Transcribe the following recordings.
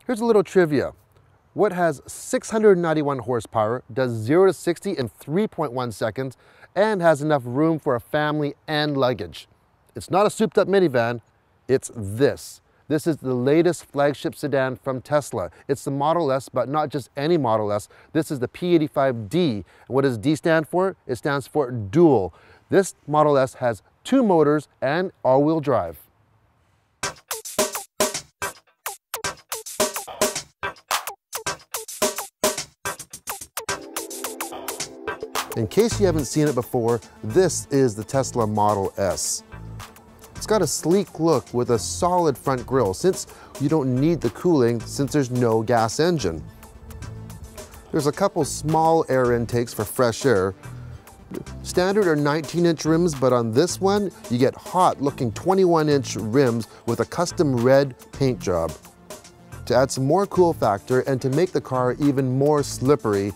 Here's a little trivia. What has 691 horsepower, does 0 to 60 in 3.1 seconds, and has enough room for a family and luggage? It's not a souped up minivan, it's this. This is the latest flagship sedan from Tesla. It's the Model S, but not just any Model S. This is the P85D. And what does D stand for? It stands for dual. This Model S has 2 motors and all-wheel drive. In case you haven't seen it before, this is the Tesla Model S. It's got a sleek look with a solid front grille since you don't need the cooling since there's no gas engine. There's a couple small air intakes for fresh air. Standard are 19-inch rims, but on this one, you get hot-looking 21-inch rims with a custom red paint job. To add some more cool factor and to make the car even more slippery,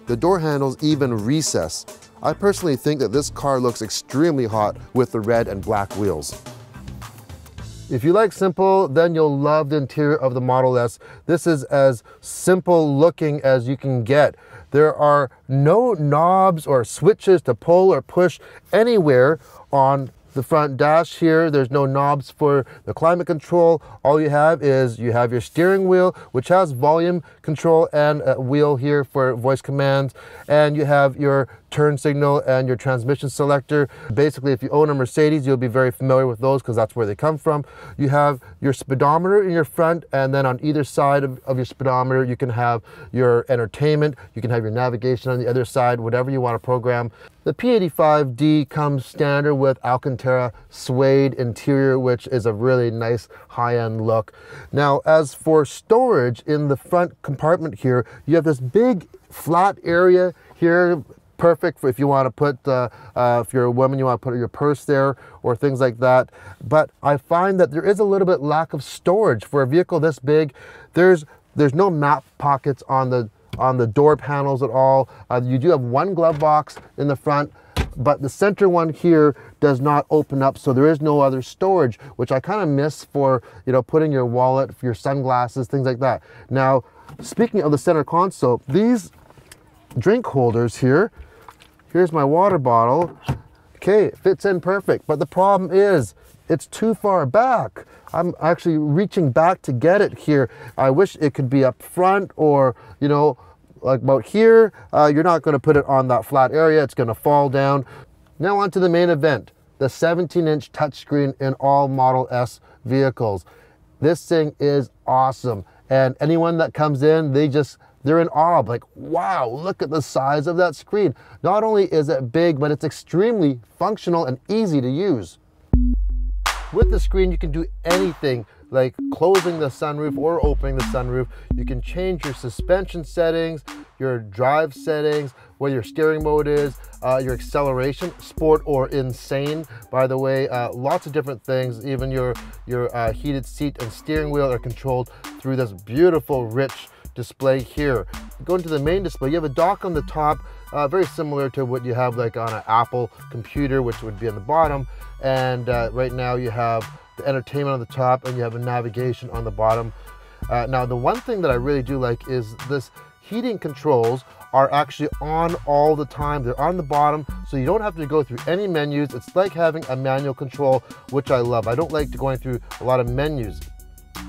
the door handles even recess. I personally think that this car looks extremely hot with the red and black wheels. If you like simple, then you'll love the interior of the Model S. This is as simple looking as you can get. There are no knobs or switches to pull or push anywhere on the front dash here. There's no knobs for the climate control. All you have is you have your steering wheel, which has volume control, and a wheel here for voice commands. And you have your turn signal and your transmission selector. Basically, if you own a Mercedes, you'll be very familiar with those because that's where they come from. You have your speedometer in your front, and then on either side of your speedometer, you can have your entertainment, you can have your navigation on the other side, whatever you want to program. The P85D comes standard with Alcantara suede interior, which is a really nice high-end look. Now, as for storage in the front compartment here, you have this big flat area here, perfect for if you want to put, if you're a woman, you want to put your purse there or things like that. But I find that there is a little bit lack of storage for a vehicle this big. There's no map pockets on the door panels at all. You do have one glove box in the front, but the center one here does not open up, so there is no other storage, which I kind of miss for, you know, putting your wallet, for your sunglasses, things like that. Now, speaking of the center console, these drink holders here, here's my water bottle. Okay, it fits in perfect, but the problem is it's too far back. I'm actually reaching back to get it here. I wish it could be up front or, you know, like about here. You're not going to put it on that flat area. It's going to fall down. Now on to the main event, the 17-inch touchscreen in all Model S vehicles. This thing is awesome. And anyone that comes in, they're in awe, like, wow, look at the size of that screen. Not only is it big, but it's extremely functional and easy to use. With the screen, you can do anything like closing the sunroof or opening the sunroof. You can change your suspension settings, your drive settings, what your steering mode is, your acceleration, sport or insane, by the way, lots of different things. Even your heated seat and steering wheel are controlled through this beautiful, rich display here. Go into the main display, you have a dock on the top, very similar to what you have like on an Apple computer, which would be on the bottom. And right now you have the entertainment on the top and you have a navigation on the bottom. Now the one thing that I really do like is this heating controls are actually on all the time. They're on the bottom, so you don't have to go through any menus. It's like having a manual control, which I love. I don't like going through a lot of menus.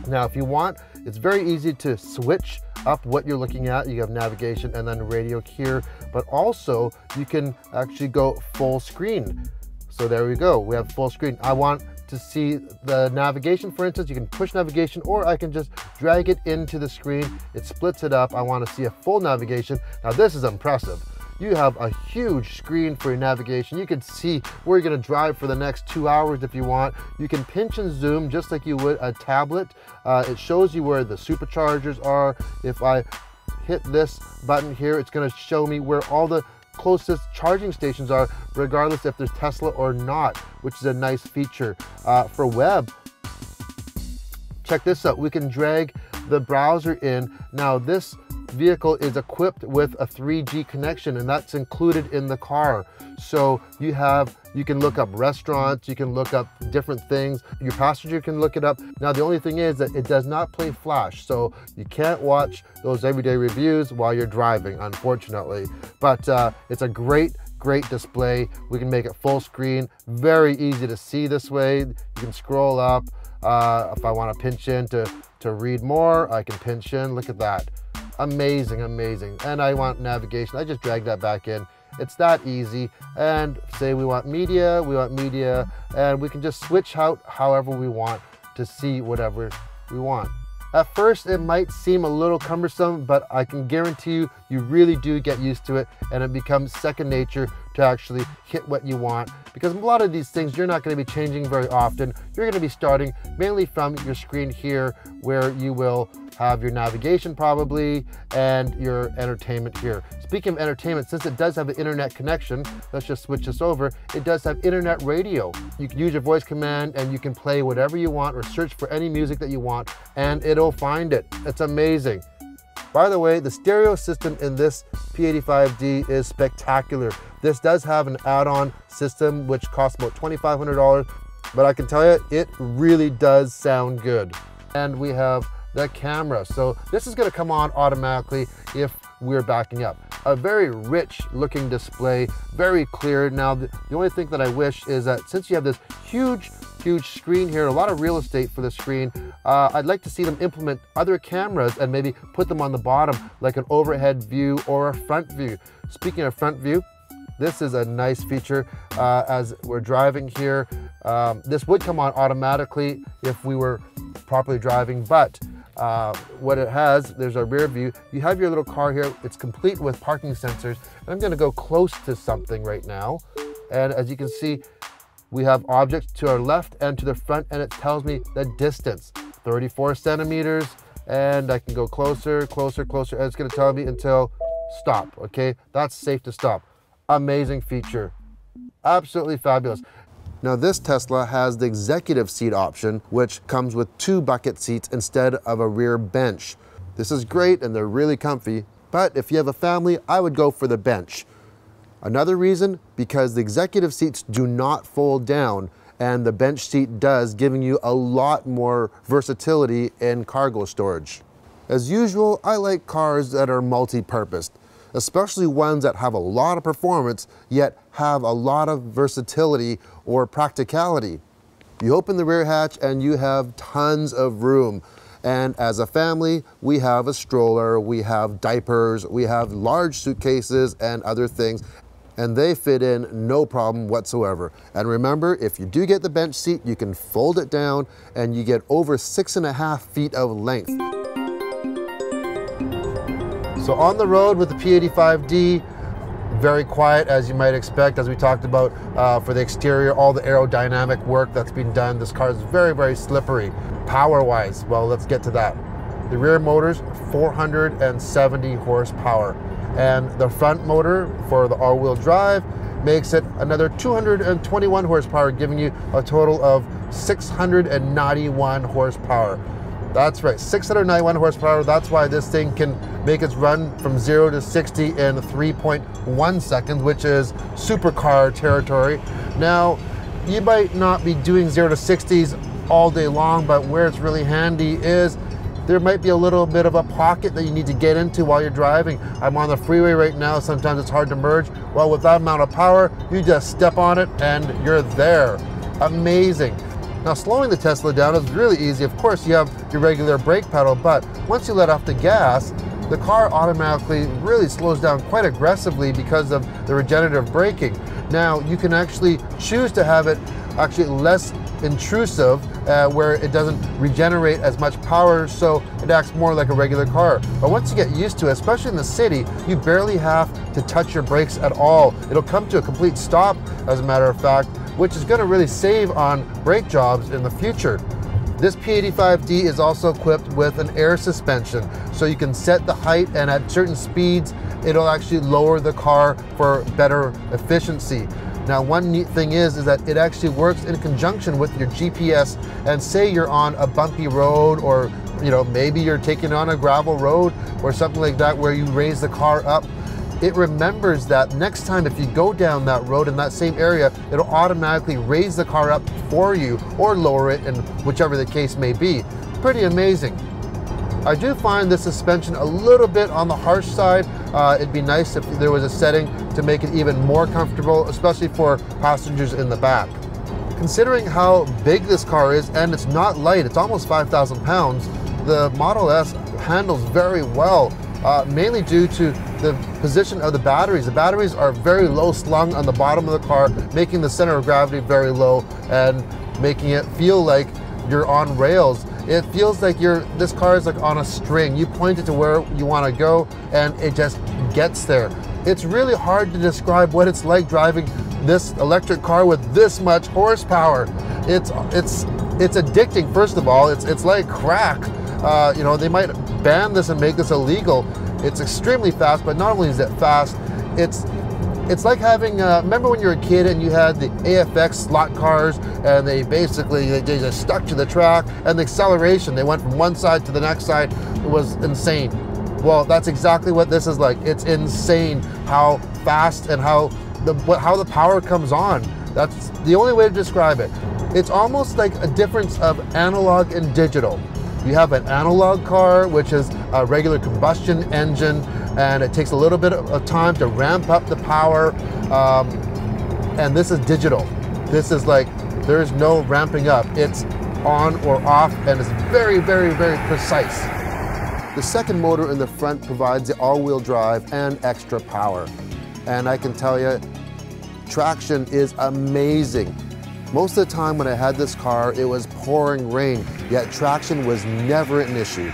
Now, if you want, it's very easy to switch up what you're looking at. You have navigation and then radio here, but also you can actually go full screen. So there we go, we have full screen. I want to see the navigation, for instance. You can push navigation, or I can just drag it into the screen. It splits it up. I want to see a full navigation. Now this is impressive. You have a huge screen for your navigation. You can see where you're going to drive for the next 2 hours if you want. You can pinch and zoom just like you would a tablet. It shows you where the superchargers are. If I hit this button here, it's going to show me where all the closest charging stations are, regardless if there's Tesla or not, which is a nice feature. For web, check this out. We can drag the browser in. Now this vehicle is equipped with a 3G connection, and that's included in the car. So you can look up restaurants, you can look up different things, your passenger can look it up. Now the only thing is that it does not play flash, so you can't watch those everyday reviews while you're driving, unfortunately. But it's a great display. We can make it full screen, very easy to see this way. You can scroll up. If I want to pinch in to read more, I can pinch in. Look at that. Amazing, amazing. And I want navigation. I just drag that back in. It's that easy. And say we want media, and we can just switch out however we want to see whatever we want. At first, it might seem a little cumbersome, but I can guarantee you, you really do get used to it, and it becomes second nature to actually hit what you want. Because a lot of these things, you're not going to be changing very often. You're going to be starting mainly from your screen here, where you will have your navigation probably, and your entertainment here. Speaking of entertainment, since it does have an internet connection, let's just switch this over, it does have internet radio. You can use your voice command and you can play whatever you want or search for any music that you want, and it'll find it. It's amazing. By the way, the stereo system in this P85D is spectacular. This does have an add-on system which costs about $2,500, but I can tell you, it really does sound good. And we have the camera. So this is going to come on automatically if we're backing up. A very rich looking display, very clear. Now, the only thing that I wish is that since you have this huge screen here, a lot of real estate for the screen, I'd like to see them implement other cameras and maybe put them on the bottom, like an overhead view or a front view. Speaking of front view, this is a nice feature as we're driving here. This would come on automatically if we were properly driving, but what it has, there's our rear view. You have your little car here. It's complete with parking sensors. And I'm going to go close to something right now. And as you can see, we have objects to our left and to the front, and it tells me the distance, 34 centimeters. And I can go closer, closer, closer. And it's going to tell me until stop. Okay, that's safe to stop. Amazing feature. Absolutely fabulous. Now this Tesla has the executive seat option, which comes with 2 bucket seats instead of a rear bench. This is great and they're really comfy, but if you have a family, I would go for the bench. Another reason, because the executive seats do not fold down and the bench seat does, giving you a lot more versatility in cargo storage. As usual, I like cars that are multi-purposed, especially ones that have a lot of performance, yet have a lot of versatility or practicality. You open the rear hatch and you have tons of room. And as a family, we have a stroller, we have diapers, we have large suitcases and other things, and they fit in no problem whatsoever. And remember, if you do get the bench seat, you can fold it down and you get over 6.5 feet of length. So on the road with the P85D, very quiet as you might expect, as we talked about for the exterior, all the aerodynamic work that's been done. This car is very slippery. Power-wise, well, let's get to that. The rear motor's 470 horsepower, and the front motor for the all-wheel drive makes it another 221 horsepower, giving you a total of 691 horsepower. That's right, 691 horsepower. That's why this thing can make its run from 0 to 60 in 3.1 seconds, which is supercar territory. Now, you might not be doing 0 to 60s all day long, but where it's really handy is there might be a little bit of a pocket that you need to get into while you're driving. I'm on the freeway right now. Sometimes it's hard to merge. Well, with that amount of power, you just step on it and you're there. Amazing. Now, slowing the Tesla down is really easy. Of course, you have your regular brake pedal, but once you let off the gas, the car automatically really slows down quite aggressively because of the regenerative braking. Now, you can actually choose to have it actually less intrusive, where it doesn't regenerate as much power, so it acts more like a regular car. But once you get used to it, especially in the city, you barely have to touch your brakes at all. It'll come to a complete stop, as a matter of fact, which is going to really save on brake jobs in the future. This P85D is also equipped with an air suspension, so you can set the height, and at certain speeds it'll actually lower the car for better efficiency. Now, one neat thing is that it actually works in conjunction with your GPS, and say you're on a bumpy road or you know, maybe you're taking on a gravel road or something like that where you raise the car up, it remembers that next time if you go down that road in that same area, it'll automatically raise the car up for you or lower it, and whichever the case may be. Pretty amazing. I do find the suspension a little bit on the harsh side. It'd be nice if there was a setting to make it even more comfortable, especially for passengers in the back. Considering how big this car is, and it's not light, it's almost 5,000 pounds, the Model S handles very well, mainly due to the position of the batteries. The batteries are very low slung on the bottom of the car, making the center of gravity very low and making it feel like you're on rails. It feels like this car is like on a string. You point it to where you want to go and it just gets there. It's really hard to describe what it's like driving this electric car with this much horsepower. It's addicting. First of all, it's like crack. You know, they might ban this and make this illegal. It's extremely fast, but not only is it fast, it's like having, remember when you were a kid and you had the AFX slot cars and they just stuck to the track, and the acceleration, they went from one side to the next side, it was insane. Well, that's exactly what this is like. It's insane how fast and how the power comes on. That's the only way to describe it. It's almost like a difference of analog and digital. You have an analog car, which is a regular combustion engine, and it takes a little bit of time to ramp up the power. And this is digital. This is like, there's no ramping up. It's on or off, and it's very, very, very precise. The second motor in the front provides the all-wheel drive and extra power. And I can tell you, traction is amazing. Most of the time when I had this car, it was pouring rain, yet traction was never an issue.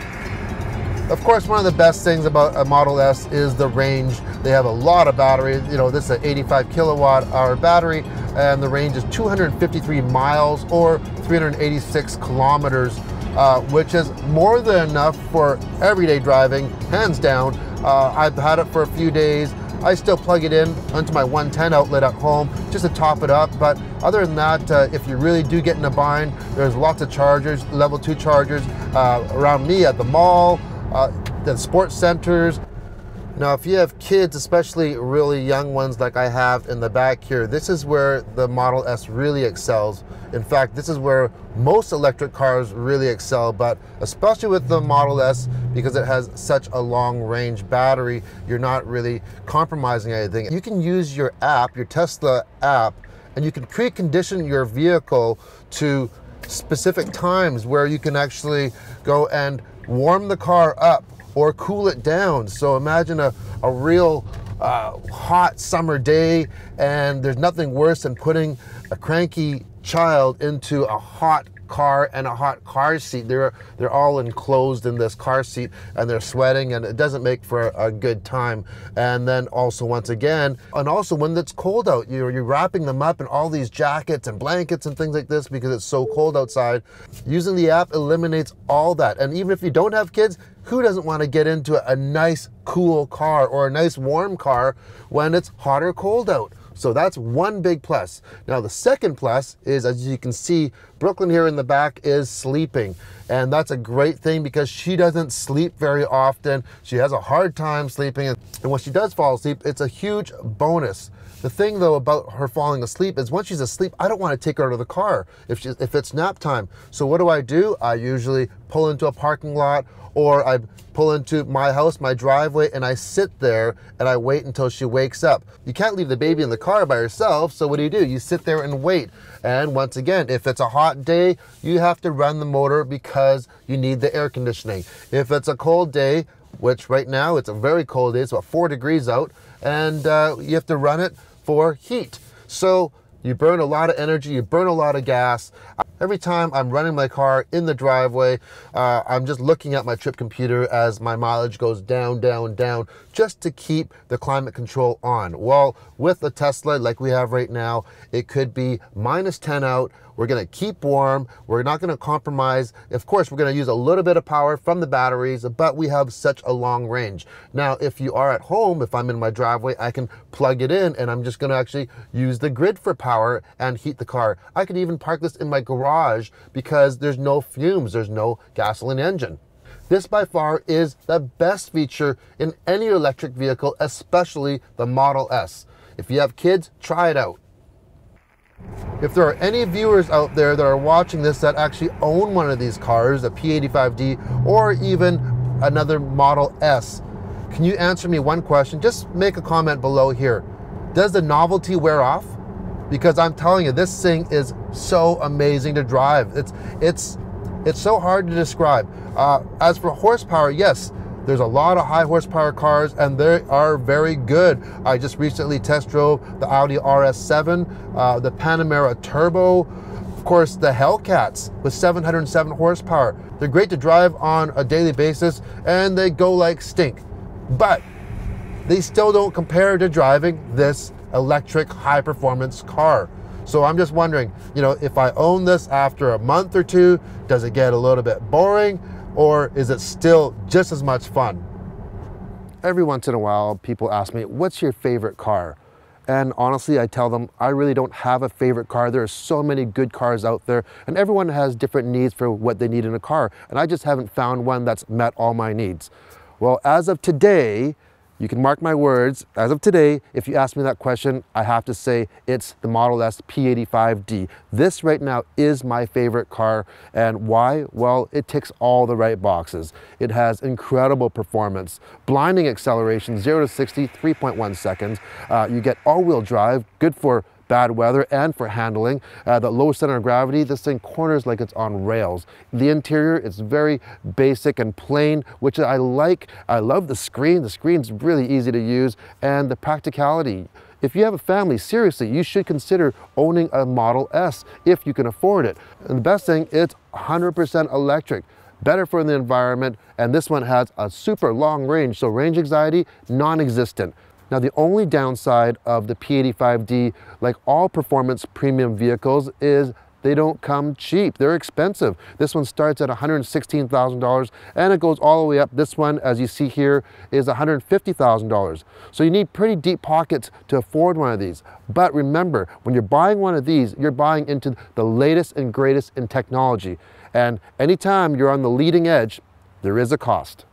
Of course, one of the best things about a Model S is the range. They have a lot of battery. You know, this is an 85 kilowatt hour battery, and the range is 253 miles or 386 kilometers, which is more than enough for everyday driving, hands down. I've had it for a few days. I still plug it in onto my 110 outlet at home just to top it up, but other than that, if you really do get in a bind, there's lots of chargers, level 2 chargers around me at the mall, the sports centers. Now, if you have kids, especially really young ones like I have in the back here, this is where the Model S really excels. In fact, this is where most electric cars really excel, but especially with the Model S, because it has such a long range battery, you're not really compromising anything. You can use your app, your Tesla app, and you can precondition your vehicle to specific times where you can actually go and warm the car up or cool it down. So imagine a real hot summer day, and there's nothing worse than putting a cranky child into a hot car and a hot car seat. They're all enclosed in this car seat and they're sweating, and it doesn't make for a good time. And then also, once again, and also when it's cold out, you're wrapping them up in all these jackets and blankets and things like this because it's so cold outside. Using the app eliminates all that. And even if you don't have kids, who doesn't want to get into a nice cool car or a nice warm car when it's hot or cold out? So that's one big plus. Now the second plus is, as you can see, Brooklyn here in the back is sleeping. And that's a great thing because she doesn't sleep very often. She has a hard time sleeping. And when she does fall asleep, it's a huge bonus. The thing though about her falling asleep is once she's asleep, I don't want to take her out of the car if it's nap time. So what do? I usually pull into a parking lot, or I pull into my house, my driveway, and I sit there and I wait until she wakes up. You can't leave the baby in the car by herself, so what do? You sit there and wait. And once again, if it's a hot day, you have to run the motor because you need the air conditioning. If it's a cold day, which right now it's a very cold day, it's about 4 degrees out, and you have to run it for heat. So you burn a lot of energy, you burn a lot of gas. Every time I'm running my car in the driveway, I'm just looking at my trip computer as my mileage goes down, down, down, just to keep the climate control on. Well, with a Tesla like we have right now, it could be -10 out. We're gonna keep warm. We're not gonna compromise. Of course, we're gonna use a little bit of power from the batteries, but we have such a long range. Now, if you are at home, if I'm in my driveway, I can plug it in and I'm just gonna actually use the grid for power and heat the car. I could even park this in my garage because there's no fumes, there's no gasoline engine. This by far is the best feature in any electric vehicle, especially the Model S. If you have kids, try it out. If there are any viewers out there that are watching this that actually own one of these cars, a P85D or even another Model S, can you answer me one question? Just make a comment below here. Does the novelty wear off? Because I'm telling you, this thing is so amazing to drive. It's so hard to describe. As for horsepower, yes, there's a lot of high horsepower cars and they are very good. I just recently test drove the Audi RS7, the Panamera Turbo, of course the Hellcats with 707 horsepower. They're great to drive on a daily basis and they go like stink. But they still don't compare to driving this electric high performance car. So I'm just wondering, if I own this after a month or two, does it get a little bit boring or is it still just as much fun? Every once in a while, people ask me, what's your favorite car? And honestly, I tell them, I really don't have a favorite car. There are so many good cars out there and everyone has different needs for what they need in a car. And I just haven't found one that's met all my needs. Well, as of today, you can mark my words, as of today, if you ask me that question, I have to say it's the Model S P85D. This right now is my favorite car. And why? Well, it ticks all the right boxes. It has incredible performance, blinding acceleration, 0 to 60, 3.1 seconds. You get all-wheel drive, good for bad weather and for handling. The low center of gravity, this thing corners like it's on rails. The interior, it's very basic and plain, which I like. I love the screen. The screen's really easy to use, and the practicality. If you have a family, seriously, you should consider owning a Model S if you can afford it. And the best thing, it's 100% electric. Better for the environment, and this one has a super long range, so range anxiety, non-existent. Now, the only downside of the P85D, like all performance premium vehicles, is they don't come cheap. They're expensive. This one starts at $116,000 and it goes all the way up. This one, as you see here, is $150,000. So you need pretty deep pockets to afford one of these. But remember, when you're buying one of these, you're buying into the latest and greatest in technology. And anytime you're on the leading edge, there is a cost.